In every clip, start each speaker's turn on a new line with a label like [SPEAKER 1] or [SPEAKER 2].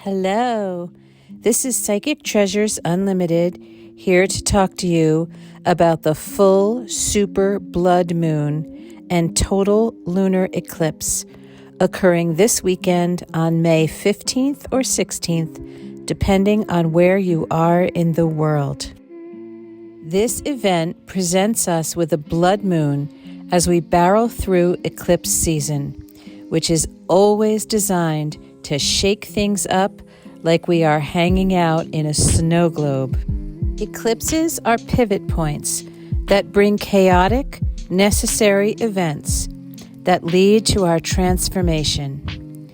[SPEAKER 1] Hello, this is Psychic Treasures Unlimited, here to talk to you about the full super blood moon and total lunar eclipse occurring this weekend on May 15th or 16th, depending on where you are in the world. This event presents us with a blood moon as we barrel through eclipse season, which is always designed to shake things up like we are hanging out in a snow globe. Eclipses are pivot points that bring chaotic, necessary events that lead to our transformation.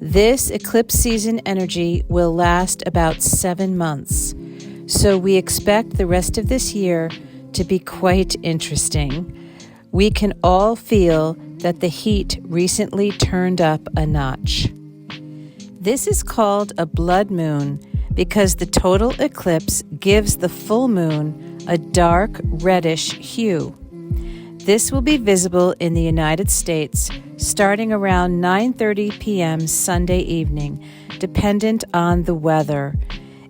[SPEAKER 1] This eclipse season energy will last about 7 months, so we expect the rest of this year to be quite interesting. We can all feel that the heat recently turned up a notch. This is called a blood moon because the total eclipse gives the full moon a dark reddish hue. This will be visible in the United States starting around 9:30 p.m. Sunday evening, dependent on the weather.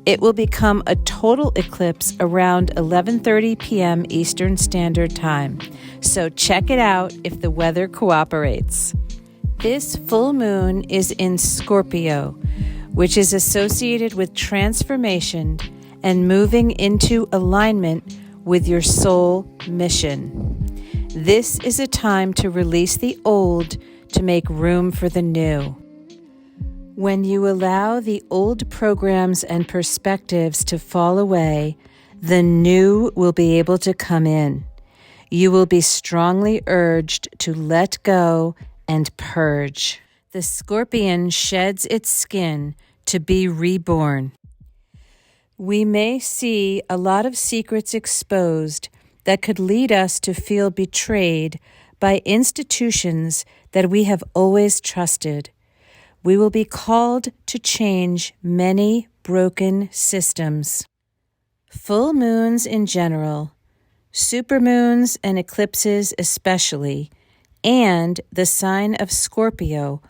[SPEAKER 1] It will become a total eclipse around 11:30 p.m. Eastern Standard Time, so check it out if the weather cooperates. This full moon is in Scorpio, which is associated with transformation and moving into alignment with your soul mission. This is a time to release the old to make room for the new. When you allow the old programs and perspectives to fall away, the new will be able to come in. You will be strongly urged to let go and purge. The scorpion sheds its skin to be reborn. We may see a lot of secrets exposed that could lead us to feel betrayed by institutions that we have always trusted. We will be called to change many broken systems. Full moons in general, supermoons and eclipses especially, and the sign of Scorpio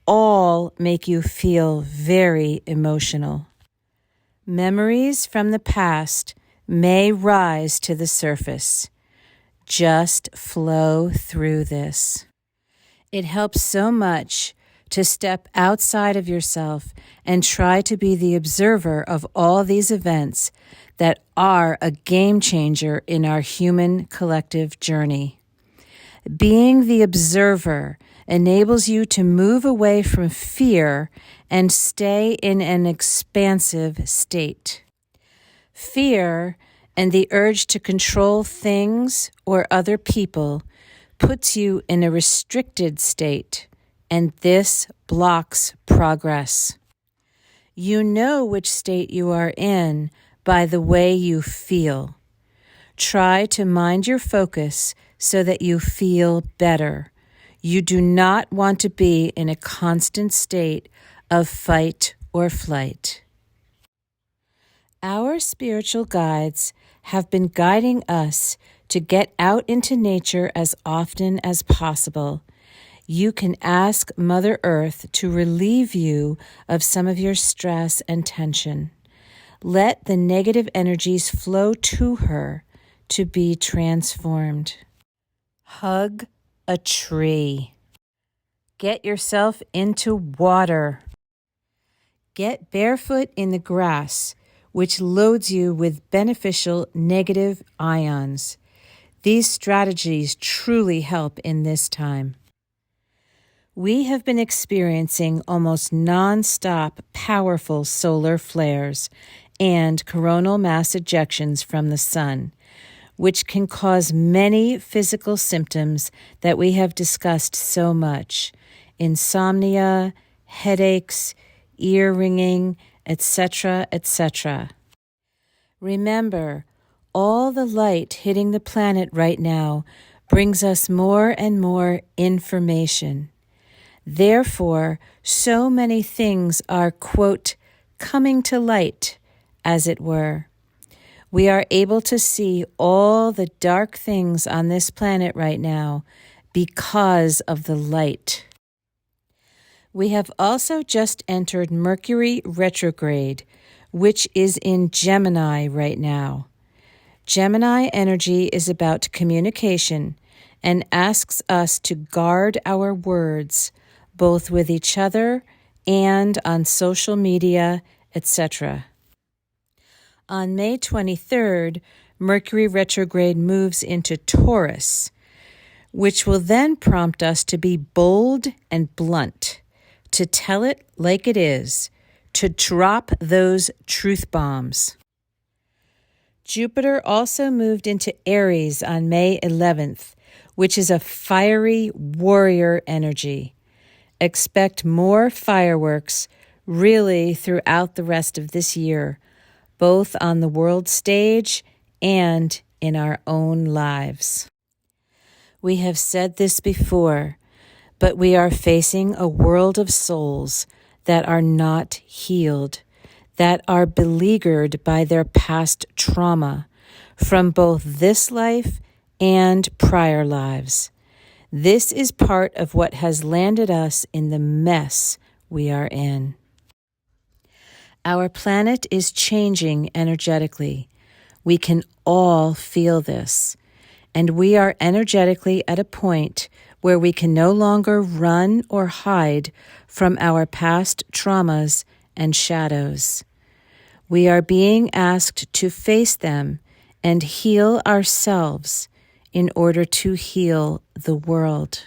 [SPEAKER 1] all make you feel very emotional. Memories from the past may rise to the surface. Just flow through this. It helps so much to step outside of yourself and try to be the observer of all these events that are a game changer in our human collective journey. Being the observer enables you to move away from fear and stay in an expansive state. Fear and the urge to control things or other people puts you in a restricted state, and this blocks progress. You know which state you are in by the way you feel. Try to mind your focus so that you feel better. You do not want to be in a constant state of fight or flight. Our spiritual guides have been guiding us to get out into nature as often as possible. You can ask Mother Earth to relieve you of some of your stress and tension. Let the negative energies flow to her to be transformed. Hug a tree. Get yourself into water. Get barefoot in the grass, which loads you with beneficial negative ions. These strategies truly help in this time. We have been experiencing almost non-stop powerful solar flares and coronal mass ejections from the sun, which can cause many physical symptoms that we have discussed so much: insomnia, headaches, ear ringing, etc., etc. Remember, all the light hitting the planet right now brings us more and more information. Therefore, so many things are, quote, coming to light, as it were. We are able to see all the dark things on this planet right now because of the light. We have also just entered Mercury retrograde, which is in Gemini right now. Gemini energy is about communication and asks us to guard our words, both with each other and on social media, etc. On May 23rd, Mercury retrograde moves into Taurus, which will then prompt us to be bold and blunt, to tell it like it is, to drop those truth bombs. Jupiter also moved into Aries on May 11th, which is a fiery warrior energy. Expect more fireworks really throughout the rest of this year, both on the world stage and in our own lives. We have said this before, but we are facing a world of souls that are not healed, that are beleaguered by their past trauma from both this life and prior lives. This is part of what has landed us in the mess we are in. Our planet is changing energetically. We can all feel this, and we are energetically at a point where we can no longer run or hide from our past traumas and shadows. We are being asked to face them and heal ourselves in order to heal the world.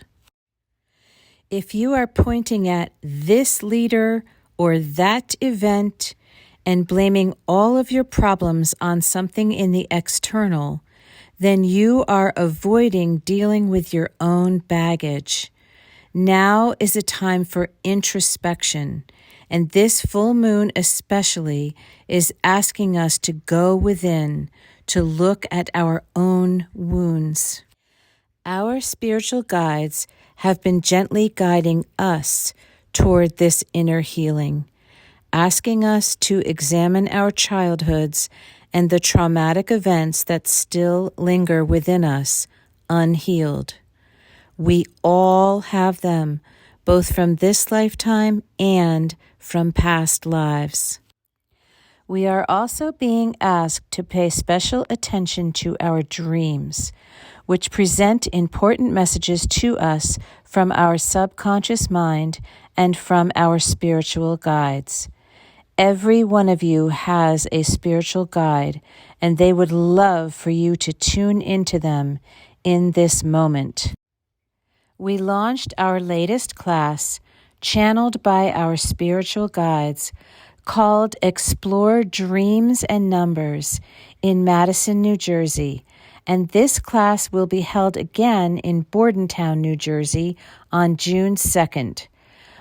[SPEAKER 1] If you are pointing at this leader or that event and blaming all of your problems on something in the external, then you are avoiding dealing with your own baggage. Now is a time for introspection, and this full moon especially is asking us to go within, to look at our own wounds. Our spiritual guides have been gently guiding us toward this inner healing, asking us to examine our childhoods and the traumatic events that still linger within us, unhealed. We all have them, both from this lifetime and from past lives. We are also being asked to pay special attention to our dreams, which present important messages to us from our subconscious mind and from our spiritual guides. Every one of you has a spiritual guide, and they would love for you to tune into them in this moment. We launched our latest class, channeled by our spiritual guides, called Explore Dreams and Numbers in Madison, New Jersey, and this class will be held again in Bordentown, New Jersey on June 2nd.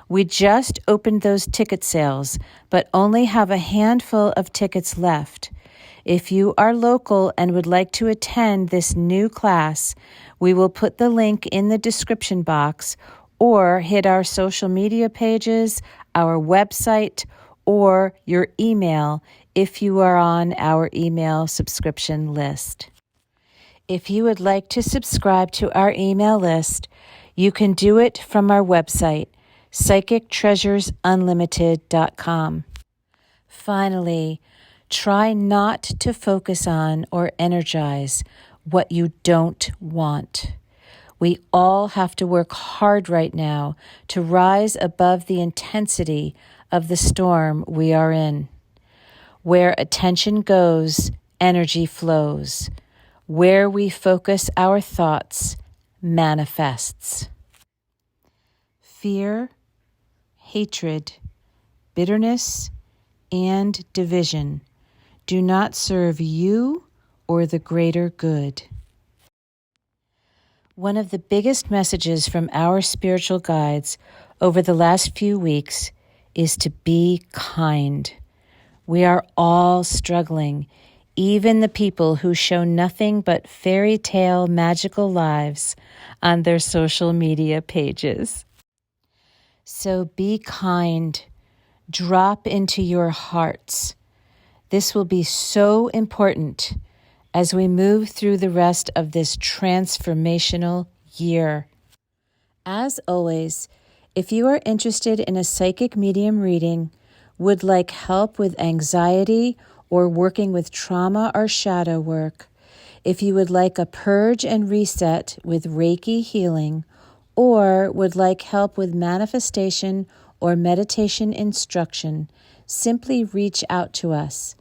[SPEAKER 1] We just opened those ticket sales, but only have a handful of tickets left. If you are local and would like to attend this new class, we will put the link in the description box or hit our social media pages, our website, or your email if you are on our email subscription list. If you would like to subscribe to our email list, you can do it from our website, psychictreasuresunlimited.com. Finally, try not to focus on or energize what you don't want. We all have to work hard right now to rise above the intensity of the storm we are in. Where attention goes, energy flows. Where we focus our thoughts, manifests. Fear, hatred, bitterness, and division do not serve you or the greater good. One of the biggest messages from our spiritual guides over the last few weeks is to be kind. We are all struggling, even the people who show nothing but fairy tale magical lives on their social media pages. So be kind. Drop into your hearts. This will be so important as we move through the rest of this transformational year. As always, If you are interested in a psychic medium reading, would like help with anxiety or working with trauma or shadow work, if you would like a purge and reset with Reiki healing, or would like help with manifestation or meditation instruction, simply reach out to us.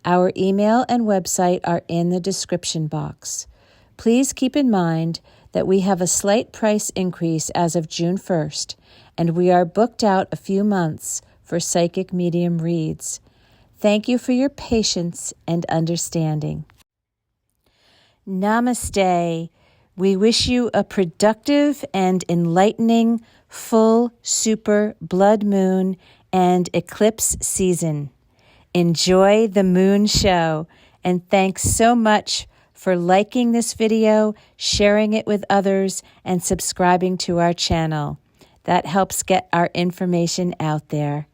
[SPEAKER 1] Our email and website are in the description box. Please keep in mind that we have a slight price increase as of June 1st, and we are booked out a few months for psychic medium reads. Thank you for your patience and understanding. Namaste. We wish you a productive and enlightening full super blood moon and eclipse season. Enjoy the moon show, and thanks so much for liking this video, sharing it with others, and subscribing to our channel. That helps get our information out there.